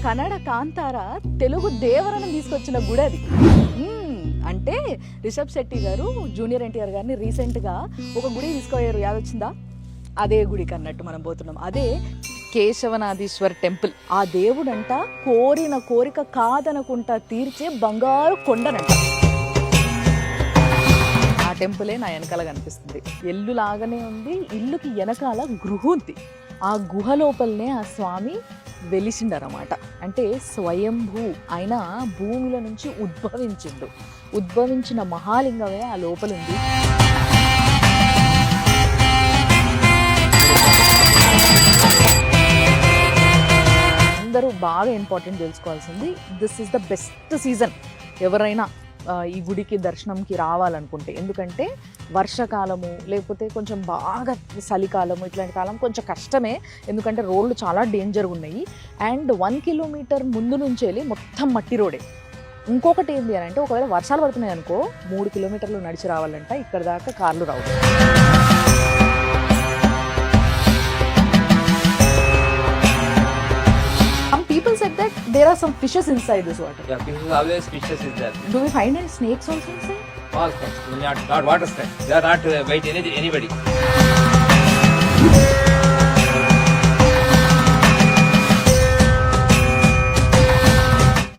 కన్నడ కాంతార తెలుగు దేవరను తీసుకొచ్చిన గుడి అది. అంటే రిషబ్ శెట్టి గారు జూనియర్ ఎన్టీఆర్ గారిని రీసెంట్గా ఒక గుడి తీసుకుపోయారు, యాదొచ్చిందా? అదే గుడికి అన్నట్టు మనం పోతున్నాం. అదే కేశవనాథీశ్వర్ టెంపుల్. ఆ దేవుడంట కోరిన కోరిక కాదనకుండా తీర్చే బంగారు కొండనంట. ఆ టెంపులే నా వెనకాల కనిపిస్తుంది. ఇల్లు లాగానే ఉంది, ఇల్లుకి వెనకాల గృహ ఉంది. ఆ గుహ లోపలనే ఆ స్వామి వెలిసిండరన్నమాట. అంటే స్వయంభూ, ఆయన భూమిలో నుంచి ఉద్భవించిన మహాలింగమే ఆ లోపల ఉంది. అందరూ బాగా ఇంపార్టెంట్ తెలుసుకోవాల్సింది, this is the best season ఎవరైనా ఈ గుడికి దర్శనంకి రావాలనుకుంటే. ఎందుకంటే వర్షాకాలము లేకపోతే కొంచెం బాగా చలికాలము ఇట్లాంటి కాలం కొంచెం కష్టమే, ఎందుకంటే రోడ్లు చాలా డేంజర్గా ఉన్నాయి. అండ్ 1 కిలోమీటర్ ముందు నుంచి వెళ్ళి మొత్తం మట్టి రోడే. ఇంకొకటి ఏంటి అని అంటే, ఒకవేళ వర్షాలు పడుతున్నాయి అనుకో 3 కిలోమీటర్లు నడిచి రావాలంట, ఇక్కడ దాకా కార్లు రావు. People said that there are some fishes inside this water. Yeah, fishes always fishes is there. Do we find any snakes also inside? All kinds. Not water snakes. They are not bite anybody.